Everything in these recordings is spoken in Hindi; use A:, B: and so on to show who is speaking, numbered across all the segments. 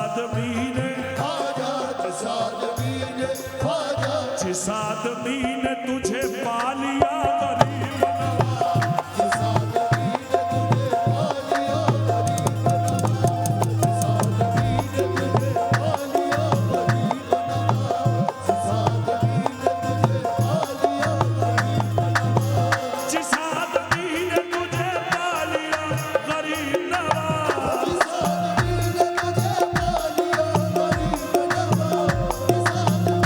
A: आदमी ने
B: ख्वाजा, जिस आदमी ने ख्वाजा,
A: जिस आदमी ने तुझे पा लिया गरीब नवाज,
B: जिस आदमी ने तुझे पा लिया गरीब नवाज, जिस आदमी ने तुझे पा लिया गरीब नवाज, जिस आदमी ने तुझे पा लिया गरीब नवाज,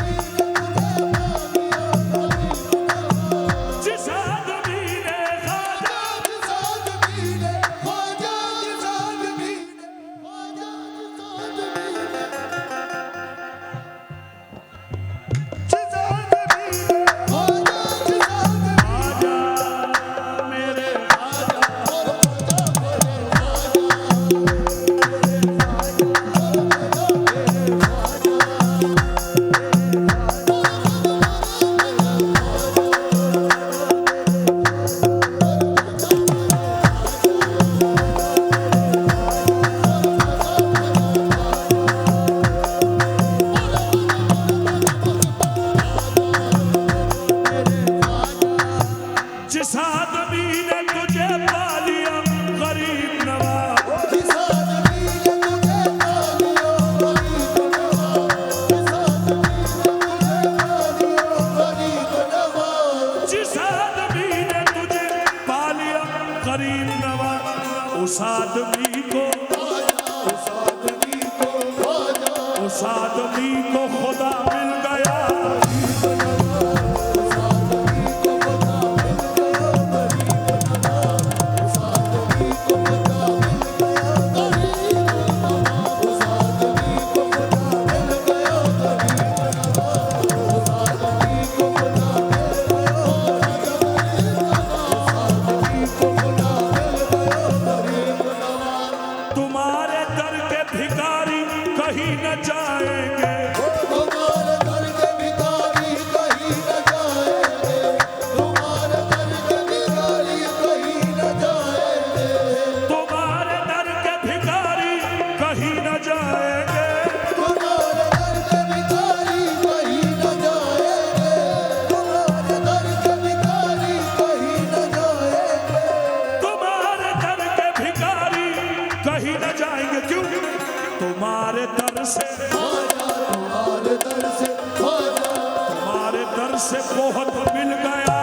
A: जिस आदमी ने तुझे पा लिया गरीब नवाज,
B: जिस आदमी ने तुझे पा लिया गरीब नवाज, जिस आदमी ने तुझे पा लिया गरीब नवाज,
A: जिस आदमी ने ख्वाजा,
B: जिस आदमी ने ख्वाजा, जिस आदमी ने ख्वाजा, जिस आदमी ने ख्वाजा, जिस आदमी
A: आजा मेरे जिस आदमी ने तुझे पा लिया गरीब नवाज,
B: जिस आदमी ने तुझे पा लिया गरीब नवाज, जिस आदमी ने तुझे पा लिया गरीब नवाज,
A: जिस आदमी ने तुझे पा लिया गरीब नवाज, उस आदमी को
B: उस आदमी को ख्वाजा,
A: उस आदमी को खुदा मिल गया,
B: उस आदमी को खुदा मिल गया गरीब नवाज, उस आदमी को खुदा मिल गया गरीब नवाज, उस आदमी को खुदा मिल गया गरीब नवाज, उस आदमी को खुदा मिल गया गरीब नवाज, उस आदमी को खुदा मिल गया गरीब नवाज।
A: तुम्हारे दर के भिखारी कहीं न जाएंगे,
B: तुम्हारे दर के भिखारी कहीं न जाएंगे, तुम्हारे दर के भिखारी कहीं न जाएंगे,
A: तुम्हारे दर के भिखारी कहीं न जाएंगे,
B: तुम्हारे दर के भिखारी कहीं न जाएंगे, तुम्हारे दर के भिखारी कहीं न जाएंगे,
A: तुम्हारे दर के भिखारी कहीं न जाएंगे। क्यों? तुम्हारे दर से,
B: ख्वाजा, तुम्हारे दर से ख्वाजा,
A: तुम्हारे दर से बहुत मिल गया,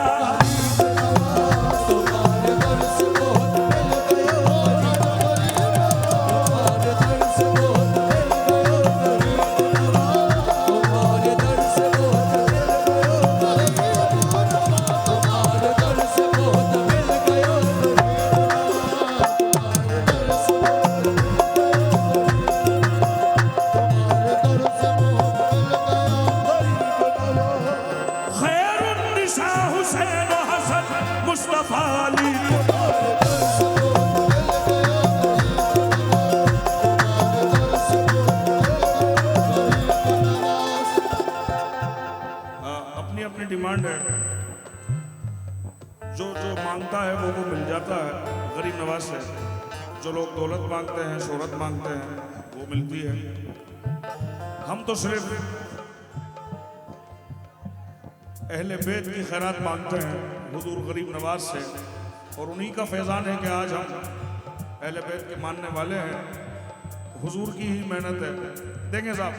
B: तुम्हारे दर से बहुत मिल गया गरीब नवाज, तुम्हारे दर से बहुत मिल गया गरीब नवाज, तुम्हारे दर से बहुत मिल गया गरीब नवाज, तुम्हारे दर से बहुत मिल गया गरीब नवाज, तुम्हारे दर से बहुत मिल गया तुम्हारे दर से बहुत मिल गया गरीब नवाज।
A: खैरुन्निसा हुसैन व हसन मुस्तफा अली, अपनी अपनी डिमांड है, जो जो मांगता है वो मिल जाता है गरीब नवाज से। जो लोग दौलत मांगते हैं, शोहरत मांगते हैं, वो मिलती है। हम तो सिर्फ अहले बैत की खैरात मांगते हैं हुजूर गरीब नवाज से, और उन्हीं का फैज़ान है कि आज हम अहले बैत के मानने वाले हैं। हुजूर की ही मेहनत है। देखें साहब,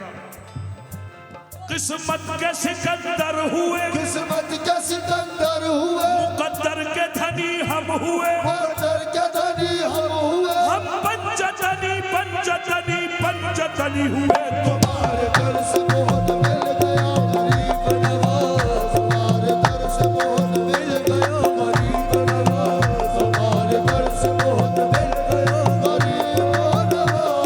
A: किस्मत के सिकंदर हुए,
B: किस्मत के सिकंदर हुए,
A: मुकद्दर के धनी हम हुए,
B: मुकद्दर के धनी हम हुए,
A: हम पंचतनी पंचतनी पंचतनी हुए।
B: तुम्हारे दर से बहुत मिल गया गरीब नवाज, तुम्हारे दर से बहुत मिल गया गरीब नवाज, तुम्हारे दर से बहुत मिल गया गरीब नवाज।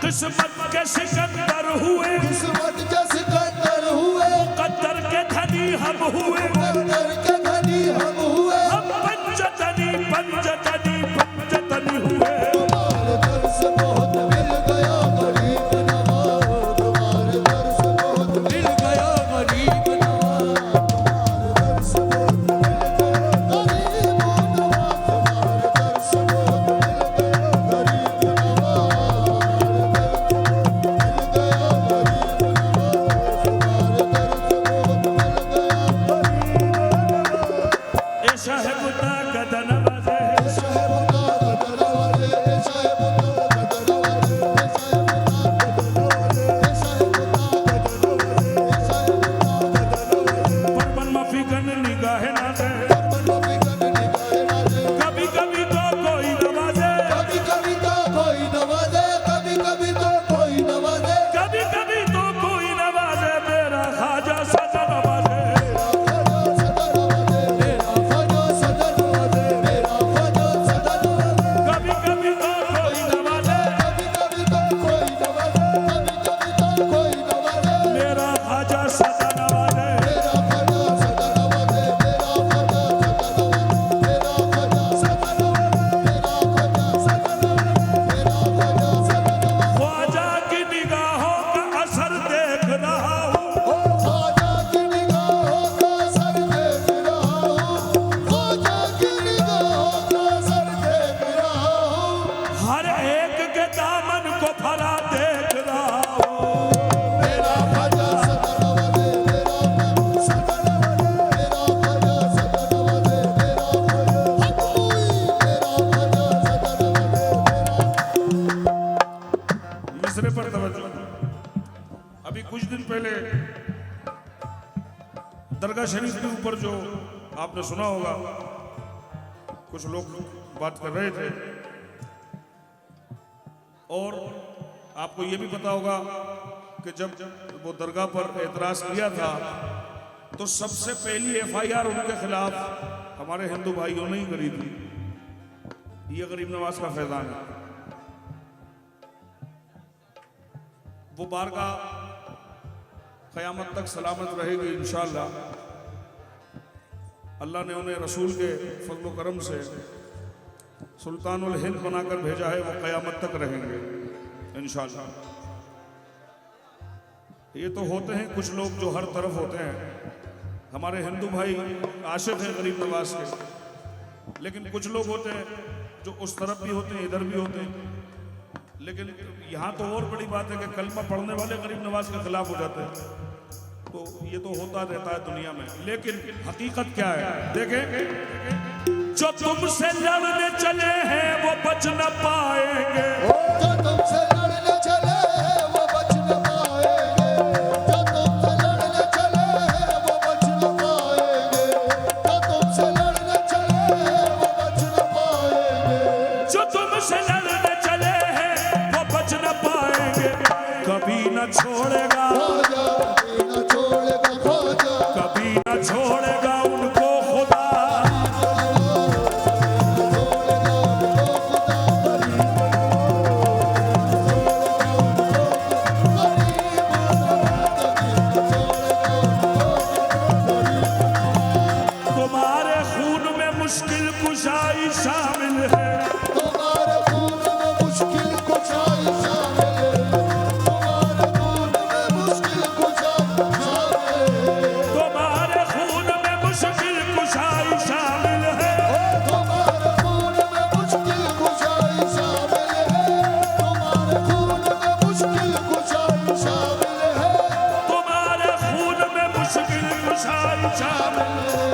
A: किस्मत के सिकंदर हुए,
B: किस्मत के सिकंदर हुए,
A: मुकद्दर के धनी हम हुए,
B: मुकद्दर के धनी हम हुए,
A: हम पंचतनी दरगाह शरीफ के ऊपर जो आपने सुना होगा, कुछ लोग बात कर रहे थे, और आपको ये भी पता होगा कि जब वो दरगाह पर एतराज़ किया था तो सबसे पहली FIR उनके खिलाफ हमारे हिंदू भाइयों ने ही करी थी। ये गरीब नवाज का फैजान है। वो बारगाह क़यामत तक सलामत रहेगी इंशाअल्लाह। अल्लाह ने उन्हें रसूल के फज़्ल व करम से सुल्तानुल हिंद बनाकर भेजा है, वो क़यामत तक रहेंगे इंशाअल्लाह। ये तो होते हैं कुछ लोग जो हर तरफ होते हैं। हमारे हिंदू भाई आशिक हैं गरीब नवाज के, लेकिन कुछ लोग होते हैं जो उस तरफ भी होते हैं, इधर भी होते हैं। लेकिन यहाँ तो और बड़ी बात है कि कलमा पढ़ने वाले गरीब नवाज के खिलाफ हो जाते हैं। तो ये तो होता रहता है दुनिया में, लेकिन हकीकत क्या है देखें। जो तुमसे लड़ने चले हैं वो बच न पाएंगे,
B: जो तुमसे लड़ने चले हैं वो बच न पाएंगे, जो तुमसे लड़ने चले हैं वो बच न पाएंगे, जो तुमसे लड़ने चले हैं वो बच न पाएंगे,
A: जो तुमसे लड़ने चले हैं वो बच न पाएंगे। कभी न छोड़ेगा,
B: ख्वाजा कभी न छोड़ेगा, ख्वाजा
A: कभी न छोड़ेगा उनको खुदा। तुम्हारे खून में मुश्किल कुशाई शामिल है,
B: तुम्हारे खून में मुश्किल कुशाई शामिल है, तुम्हारे खून में मुश्किल कुशाई शामिल है,
A: तुम्हारे खून में मुश्किल कुशाई शामिल है,
B: तुम्हारे खून में मुश्किल कुशाई शामिल है, तुम्हारे खून में मुश्किल कुशाई शामिल है,
A: तुम्हारे खून में मुश्किल कुशाई शामिल है।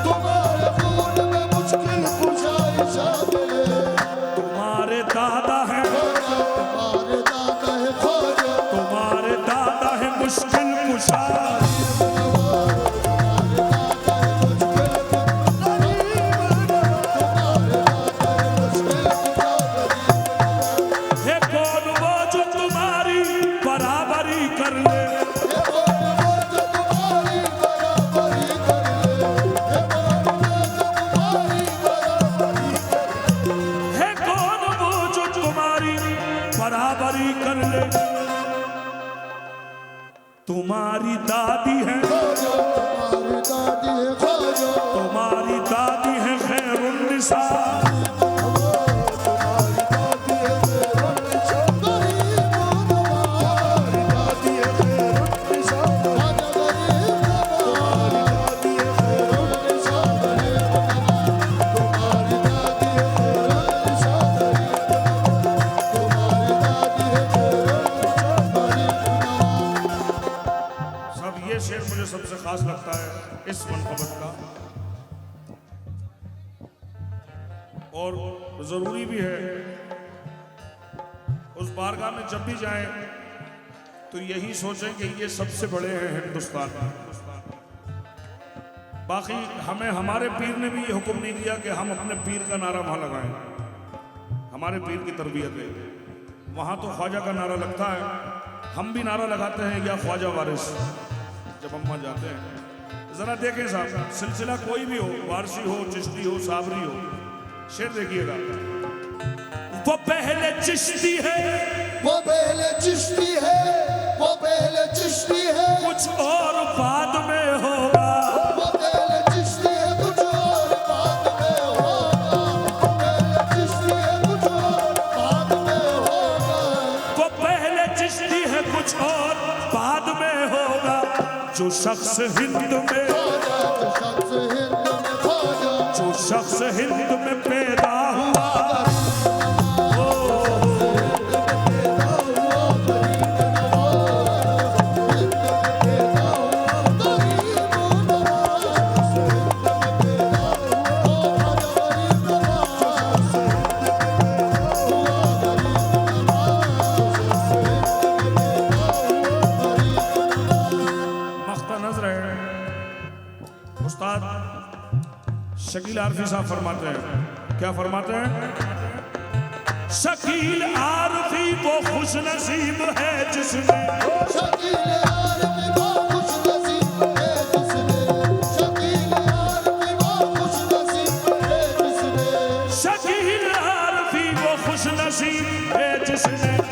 B: तुम्हारे खून में मुश्किल कुशाई शामिल है।
A: तुम्हारे दादा है,
B: तुम्हारे दादा है ख्वाजा,
A: तुम्हारे दादा है मुश्किल कुशाई। है कौन वो जो तुम्हारी बराबरी कर ले, है कौन वो जो तुम्हारी बराबरी कर ले। तुम्हारी दादी है, तुम्हारी दादी है खैरुन्निसा, सब ये शेर मुझे सबसे खास लगता है इस मनक़बत का, और ज़रूरी भी है। उस बारगाह में जब भी जाएं तो यही सोचें कि ये सबसे बड़े हैं हिंदुस्तान में। बाकी हमें हमारे पीर ने भी ये हुक्म नहीं दिया कि हम अपने पीर का नारा वहाँ लगाएं। हमारे पीर की तरबियत है, वहाँ तो ख्वाजा का नारा लगता है, हम भी नारा लगाते हैं या ख्वाजा वारिस। जब हम वहाँ जाते हैं ज़रा देखें साहब, सिलसिला कोई भी हो, वारसी हो, चिश्ती हो, साबरी हो, शेर देखिएगा। वो पहले चिश्ती है,
B: वो पहले चिश्ती है, वो पहले चिश्ती है,
A: कुछ और बाद में होगा।
B: वो पहले चिश्ती है, कुछ और बाद में होगा, वो पहले चिश्ती है, कुछ और बाद में होगा,
A: वो पहले चिश्ती है, कुछ और बाद में होगा। जो शख्स हिंद में,
B: ख्वाजा जो शख्स हिंद में, ख्वाजा
A: जो शख्स हिंद में पैदा हुआ, मख्ता नजर है आरफी साहब फरमाते हैं, क्या फरमाते हैं? शकील आरफी वो खुश नसीब है जिसने,
B: शकील आरफी वो खुश नसीब है जिसने, शकील आरफी वो खुश नसीब है जिसने,
A: शकील आरफी वो खुश नसीब है जिसने